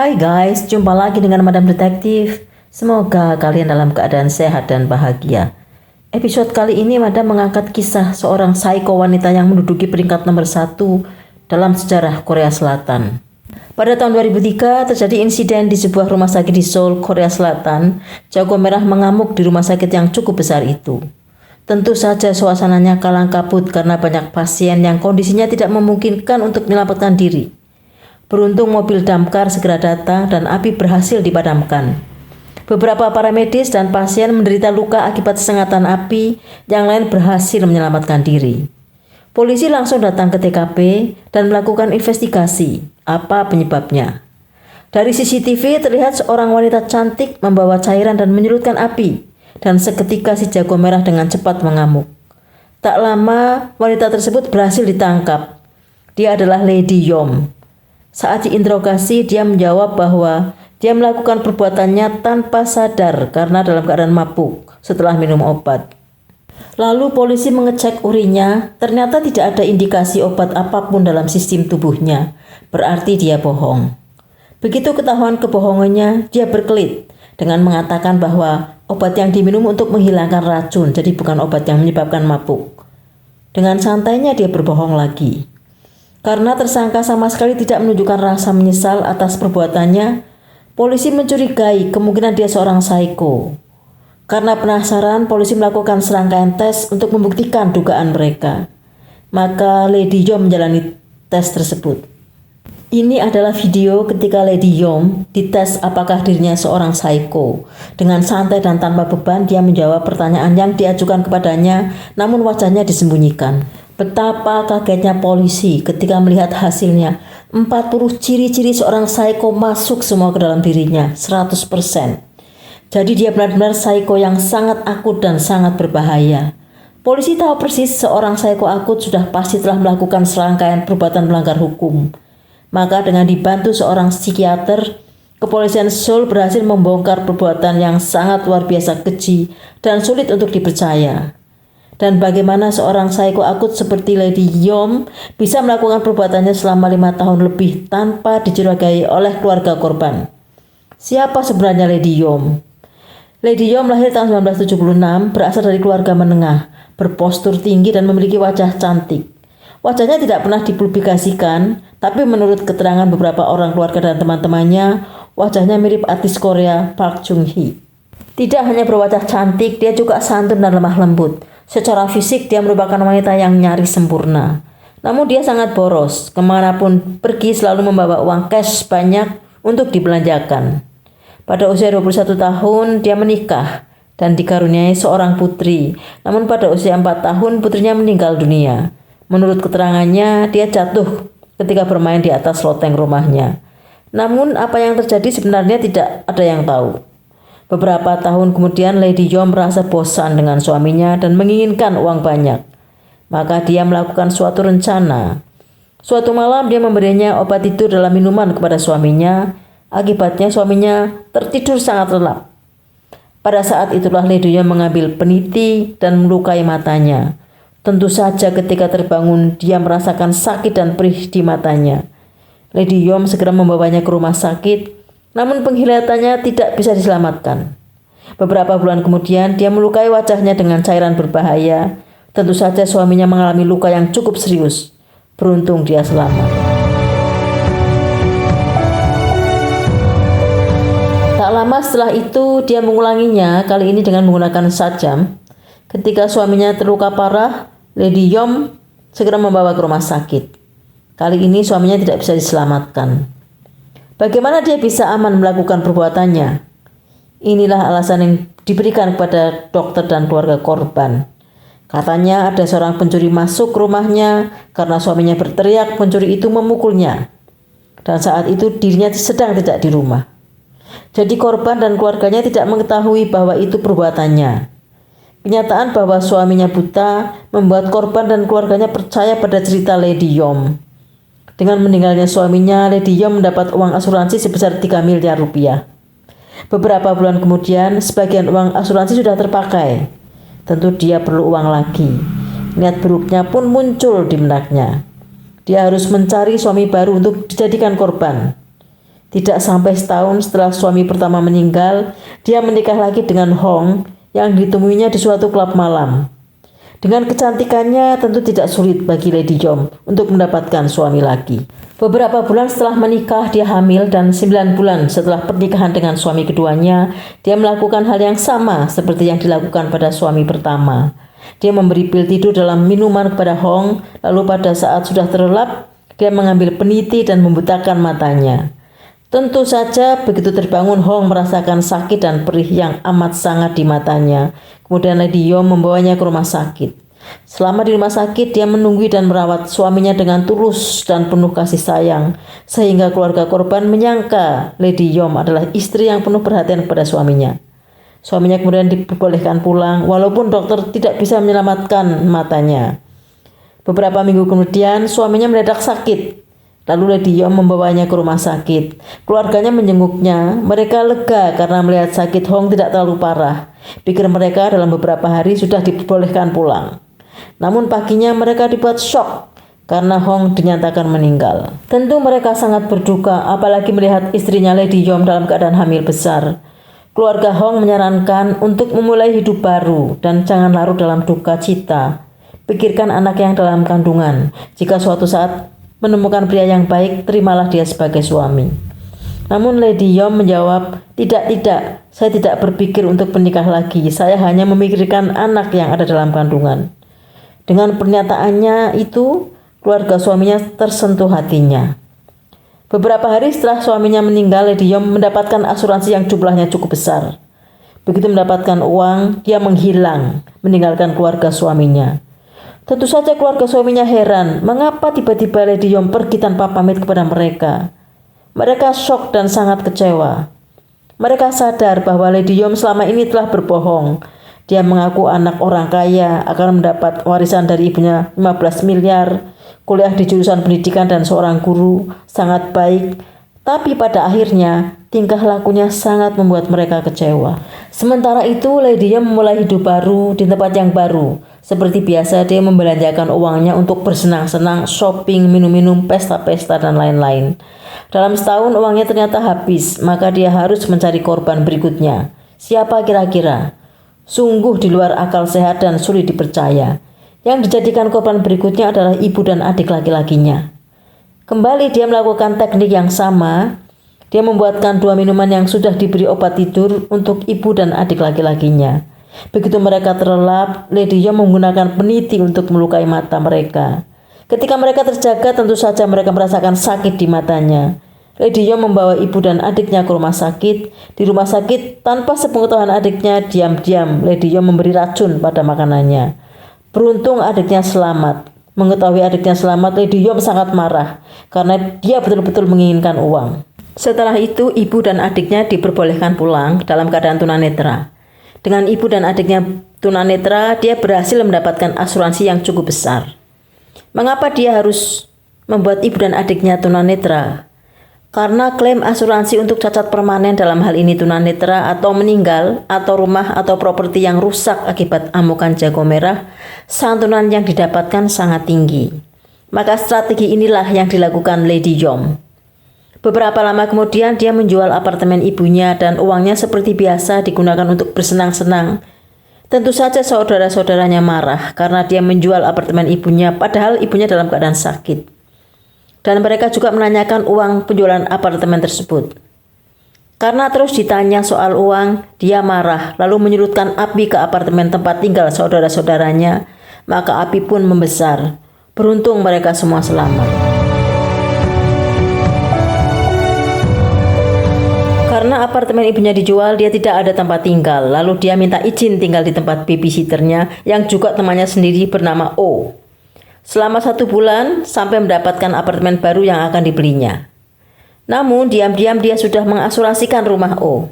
Hai guys, jumpa lagi dengan Madam Detektif. Semoga kalian dalam keadaan sehat dan bahagia. Episode kali ini Madam mengangkat kisah seorang psycho wanita yang menduduki peringkat nomor 1 dalam sejarah Korea Selatan. Pada tahun 2003 terjadi insiden di sebuah rumah sakit di Seoul, Korea Selatan. Jago merah mengamuk di rumah sakit yang cukup besar itu. Tentu saja suasananya kalang kabut karena banyak pasien yang kondisinya tidak memungkinkan untuk menyelamatkan diri. Beruntung mobil damkar segera datang dan api berhasil dipadamkan. Beberapa para medis dan pasien menderita luka akibat sengatan api, yang lain berhasil menyelamatkan diri. Polisi langsung datang ke TKP dan melakukan investigasi, apa penyebabnya. Dari CCTV terlihat seorang wanita cantik membawa cairan dan menyurutkan api, dan seketika si jago merah dengan cepat mengamuk. Tak lama wanita tersebut berhasil ditangkap. Dia adalah Lady Yom. Saat diinterogasi, dia menjawab bahwa dia melakukan perbuatannya tanpa sadar karena dalam keadaan mabuk setelah minum obat. Lalu polisi mengecek urinnya, ternyata tidak ada indikasi obat apapun dalam sistem tubuhnya, berarti dia bohong. Begitu ketahuan kebohongannya, dia berkelit dengan mengatakan bahwa obat yang diminum untuk menghilangkan racun, jadi bukan obat yang menyebabkan mabuk. Dengan santainya dia berbohong lagi. Karena tersangka sama sekali tidak menunjukkan rasa menyesal atas perbuatannya, polisi mencurigai kemungkinan dia seorang psycho. Karena penasaran, polisi melakukan serangkaian tes untuk membuktikan dugaan mereka. Maka Lady Yom menjalani tes tersebut. Ini adalah video ketika Lady Yom dites apakah dirinya seorang psycho. Dengan santai dan tanpa beban, dia menjawab pertanyaan yang diajukan kepadanya, namun wajahnya disembunyikan. Betapa kagetnya polisi ketika melihat hasilnya. 40 ciri-ciri seorang psycho masuk semua ke dalam dirinya, 100%. Jadi dia benar-benar psycho yang sangat akut dan sangat berbahaya. Polisi tahu persis seorang psycho akut sudah pasti telah melakukan serangkaian perbuatan melanggar hukum. Maka dengan dibantu seorang psikiater, kepolisian Seoul berhasil membongkar perbuatan yang sangat luar biasa keji dan sulit untuk dipercaya. Dan bagaimana seorang psycho akut seperti Lady Yom bisa melakukan perbuatannya selama 5 tahun lebih tanpa dicurigai oleh keluarga korban. Siapa sebenarnya Lady Yom? Lady Yom lahir tahun 1976, berasal dari keluarga menengah, berpostur tinggi dan memiliki wajah cantik. Wajahnya tidak pernah dipublikasikan, tapi menurut keterangan beberapa orang keluarga dan teman-temannya, wajahnya mirip artis Korea Park Chung Hee. Tidak hanya berwajah cantik, dia juga santun dan lemah lembut. Secara fisik dia merupakan wanita yang nyaris sempurna. Namun dia sangat boros, kemanapun pergi selalu membawa uang cash banyak untuk dibelanjakan. Pada usia 21 tahun dia menikah dan dikaruniai seorang putri. Namun pada usia 4 tahun putrinya meninggal dunia. Menurut keterangannya dia jatuh ketika bermain di atas loteng rumahnya. Namun apa yang terjadi sebenarnya tidak ada yang tahu. Beberapa tahun kemudian Lady Yom merasa bosan dengan suaminya dan menginginkan uang banyak. Maka dia melakukan suatu rencana. Suatu malam dia memberinya obat tidur dalam minuman kepada suaminya. Akibatnya suaminya tertidur sangat lelap. Pada saat itulah Lady Yom mengambil peniti dan melukai matanya. Tentu saja ketika terbangun dia merasakan sakit dan perih di matanya. Lady Yom segera membawanya ke rumah sakit. Namun penglihatannya tidak bisa diselamatkan. Beberapa bulan kemudian dia melukai wajahnya dengan cairan berbahaya. Tentu saja suaminya mengalami luka yang cukup serius. Beruntung dia selamat. Tak lama setelah itu dia mengulanginya, kali ini dengan menggunakan sajam. Ketika suaminya terluka parah, Lady Yom segera membawa ke rumah sakit. Kali ini suaminya tidak bisa diselamatkan. Bagaimana dia bisa aman melakukan perbuatannya? Inilah alasan yang diberikan kepada dokter dan keluarga korban. Katanya ada seorang pencuri masuk ke rumahnya karena suaminya berteriak pencuri itu memukulnya. Dan saat itu dirinya sedang tidak di rumah. Jadi korban dan keluarganya tidak mengetahui bahwa itu perbuatannya. Kenyataan bahwa suaminya buta membuat korban dan keluarganya percaya pada cerita Lady Yom. Dengan meninggalnya suaminya, Lady Yom mendapat uang asuransi sebesar 3 miliar rupiah. Beberapa bulan kemudian, sebagian uang asuransi sudah terpakai. Tentu dia perlu uang lagi. Niat buruknya pun muncul di benaknya. Dia harus mencari suami baru untuk dijadikan korban. Tidak sampai setahun setelah suami pertama meninggal, dia menikah lagi dengan Hong yang ditemuinya di suatu klub malam. Dengan kecantikannya tentu tidak sulit bagi Lady Yom untuk mendapatkan suami lagi. Beberapa bulan setelah menikah dia hamil dan 9 bulan setelah pernikahan dengan suami keduanya, dia melakukan hal yang sama seperti yang dilakukan pada suami pertama. Dia memberi pil tidur dalam minuman kepada Hong, lalu pada saat sudah terlelap, dia mengambil peniti dan membutakan matanya. Tentu saja begitu terbangun Hong merasakan sakit dan perih yang amat sangat di matanya. Kemudian Lady Yom membawanya ke rumah sakit. Selama di rumah sakit dia menunggui dan merawat suaminya dengan tulus dan penuh kasih sayang. Sehingga keluarga korban menyangka Lady Yom adalah istri yang penuh perhatian kepada suaminya. Suaminya kemudian diperbolehkan pulang walaupun dokter tidak bisa menyelamatkan matanya. Beberapa minggu kemudian suaminya mendadak sakit. Lalu Lady Yom membawanya ke rumah sakit. Keluarganya menjenguknya. Mereka lega karena melihat sakit Hong tidak terlalu parah. Pikir mereka dalam beberapa hari sudah diperbolehkan pulang. Namun paginya mereka dibuat syok karena Hong dinyatakan meninggal. Tentu mereka sangat berduka apalagi melihat istrinya Lady Yom dalam keadaan hamil besar. Keluarga Hong menyarankan untuk memulai hidup baru dan jangan larut dalam duka cita. Pikirkan anak yang dalam kandungan. Jika suatu saat menemukan pria yang baik, terimalah dia sebagai suami. Namun Lady Yom menjawab, tidak, saya tidak berpikir untuk menikah lagi. Saya hanya memikirkan anak yang ada dalam kandungan. Dengan pernyataannya itu, keluarga suaminya tersentuh hatinya. Beberapa hari setelah suaminya meninggal, Lady Yom mendapatkan asuransi yang jumlahnya cukup besar. Begitu mendapatkan uang, dia menghilang, meninggalkan keluarga suaminya. Tentu saja keluarga suaminya heran, mengapa tiba-tiba Lady Yom pergi tanpa pamit kepada mereka. Mereka syok dan sangat kecewa. Mereka sadar bahwa Lady Yom selama ini telah berbohong. Dia mengaku anak orang kaya akan mendapat warisan dari ibunya 15 miliar, kuliah di jurusan pendidikan dan seorang guru, sangat baik. Tapi pada akhirnya tingkah lakunya sangat membuat mereka kecewa. Sementara itu Lady Yom memulai hidup baru di tempat yang baru. Seperti biasa dia membelanjakan uangnya untuk bersenang-senang, shopping, minum-minum, pesta-pesta dan lain-lain. Dalam setahun uangnya ternyata habis, maka dia harus mencari korban berikutnya. Siapa kira-kira? Sungguh di luar akal sehat dan sulit dipercaya. Yang dijadikan korban berikutnya adalah ibu dan adik laki-lakinya. Kembali dia melakukan teknik yang sama. Dia membuatkan 2 minuman yang sudah diberi obat tidur untuk ibu dan adik laki-lakinya. Begitu mereka terlelap, Lady Yom menggunakan peniti untuk melukai mata mereka. Ketika mereka terjaga, tentu saja mereka merasakan sakit di matanya. Lady Yom membawa ibu dan adiknya ke rumah sakit. Di rumah sakit, tanpa sepengetahuan adiknya, diam-diam Lady Yom memberi racun pada makanannya. Beruntung adiknya selamat. Mengetahui adiknya selamat, Lady Yom sangat marah karena dia betul-betul menginginkan uang. Setelah itu, ibu dan adiknya diperbolehkan pulang dalam keadaan tunanetra. Dengan ibu dan adiknya tunanetra, dia berhasil mendapatkan asuransi yang cukup besar. Mengapa dia harus membuat ibu dan adiknya tunanetra? Karena klaim asuransi untuk cacat permanen dalam hal ini tunanetra atau meninggal atau rumah atau properti yang rusak akibat amukan jago merah, santunan yang didapatkan sangat tinggi. Maka strategi inilah yang dilakukan Lady Yom. Beberapa lama kemudian dia menjual apartemen ibunya dan uangnya seperti biasa digunakan untuk bersenang-senang. Tentu saja saudara-saudaranya marah karena dia menjual apartemen ibunya padahal ibunya dalam keadaan sakit. Dan mereka juga menanyakan uang penjualan apartemen tersebut. Karena terus ditanya soal uang, dia marah lalu menyurutkan api ke apartemen tempat tinggal saudara-saudaranya, maka api pun membesar. Beruntung mereka semua selamat. Karena apartemen ibunya dijual, dia tidak ada tempat tinggal. Lalu dia minta izin tinggal di tempat babysitternya yang juga temannya sendiri bernama O. Selama 1 bulan sampai mendapatkan apartemen baru yang akan dibelinya. Namun diam-diam dia sudah mengasuransikan rumah O.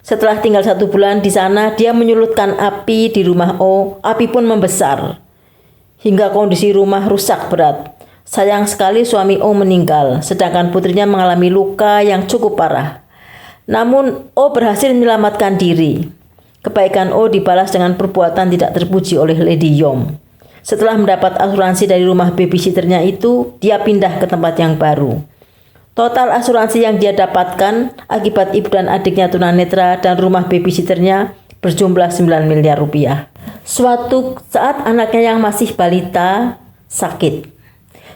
Setelah tinggal 1 bulan di sana, dia menyulutkan api di rumah O. Api pun membesar hingga kondisi rumah rusak berat. Sayang sekali suami O meninggal, sedangkan putrinya mengalami luka yang cukup parah. Namun O berhasil menyelamatkan diri. Kebaikan O dibalas dengan perbuatan tidak terpuji oleh Lady Yom. Setelah mendapat asuransi dari rumah babysitternya itu, dia pindah ke tempat yang baru. Total asuransi yang dia dapatkan akibat ibu dan adiknya tunanetra dan rumah babysitternya berjumlah 9 miliar rupiah. Suatu saat anaknya yang masih balita sakit.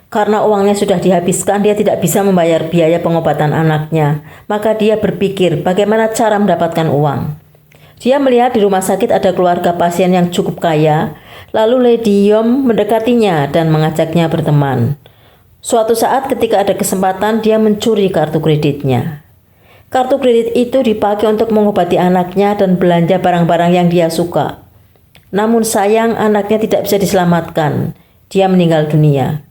Karena uangnya sudah dihabiskan, dia tidak bisa membayar biaya pengobatan anaknya. Maka dia berpikir bagaimana cara mendapatkan uang. Dia melihat di rumah sakit ada keluarga pasien yang cukup kaya. Lalu Lady Yom mendekatinya dan mengajaknya berteman. Suatu saat ketika ada kesempatan, dia mencuri kartu kreditnya. Kartu kredit itu dipakai untuk mengobati anaknya dan belanja barang-barang yang dia suka. Namun sayang, anaknya tidak bisa diselamatkan. Dia meninggal dunia.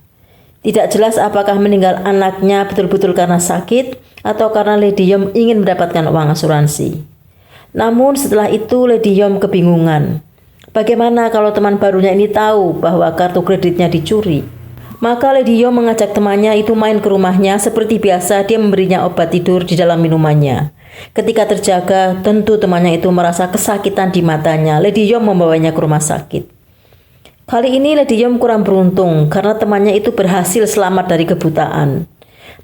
Tidak jelas apakah meninggal anaknya betul-betul karena sakit atau karena Lady Yom ingin mendapatkan uang asuransi. Namun setelah itu Lady Yom kebingungan. Bagaimana kalau teman barunya ini tahu bahwa kartu kreditnya dicuri? Maka Lady Yom mengajak temannya itu main ke rumahnya. Seperti biasa dia memberinya obat tidur di dalam minumannya. Ketika terjaga, tentu temannya itu merasa kesakitan di matanya. Lady Yom membawanya ke rumah sakit. Kali ini Lady Yom kurang beruntung karena temannya itu berhasil selamat dari kebutaan.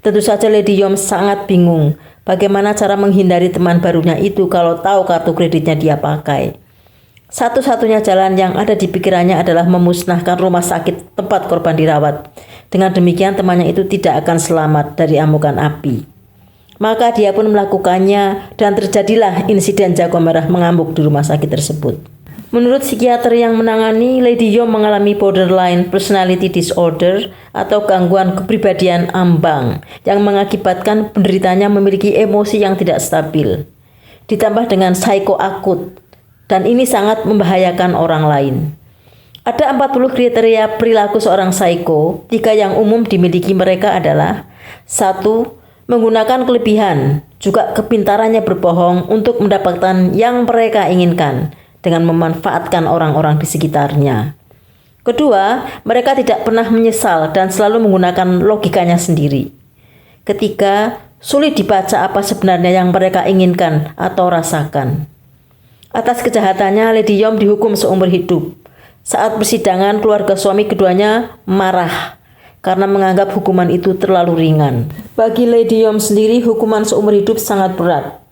Tentu saja Lady Yom sangat bingung bagaimana cara menghindari teman barunya itu kalau tahu kartu kreditnya dia pakai. Satu-satunya jalan yang ada di pikirannya adalah memusnahkan rumah sakit tempat korban dirawat. Dengan demikian temannya itu tidak akan selamat dari amukan api. Maka dia pun melakukannya dan terjadilah insiden jago merah mengamuk di rumah sakit tersebut. Menurut psikiater yang menangani, Lady Yom mengalami borderline personality disorder atau gangguan kepribadian ambang yang mengakibatkan penderitanya memiliki emosi yang tidak stabil. Ditambah dengan psikoakut. Dan ini sangat membahayakan orang lain. Ada 40 kriteria perilaku seorang psiko. 3 yang umum dimiliki mereka adalah 1. Menggunakan kelebihan, juga kepintarannya berbohong untuk mendapatkan yang mereka inginkan dengan memanfaatkan orang-orang di sekitarnya. Kedua, mereka tidak pernah menyesal dan selalu menggunakan logikanya sendiri. Ketiga, sulit dibaca apa sebenarnya yang mereka inginkan atau rasakan. Atas kejahatannya, Lady Yom dihukum seumur hidup. Saat persidangan, keluarga suami keduanya marah karena menganggap hukuman itu terlalu ringan. Bagi Lady Yom sendiri, hukuman seumur hidup sangat berat.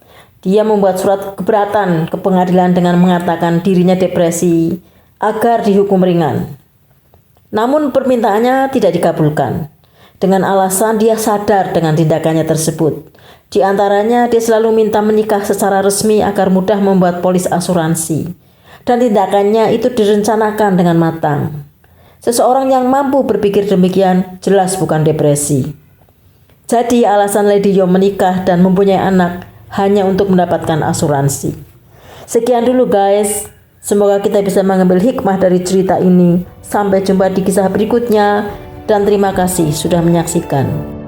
Dia membuat surat keberatan ke pengadilan dengan mengatakan dirinya depresi agar dihukum ringan. Namun permintaannya tidak dikabulkan. Dengan alasan dia sadar dengan tindakannya tersebut. Di antaranya dia selalu minta menikah secara resmi agar mudah membuat polis asuransi. Dan tindakannya itu direncanakan dengan matang. Seseorang yang mampu berpikir demikian jelas bukan depresi. Jadi alasan Lady Yom menikah dan mempunyai anak hanya untuk mendapatkan asuransi. Sekian dulu guys. Semoga kita bisa mengambil hikmah dari cerita ini. Sampai jumpa di kisah berikutnya. Dan terima kasih sudah menyaksikan.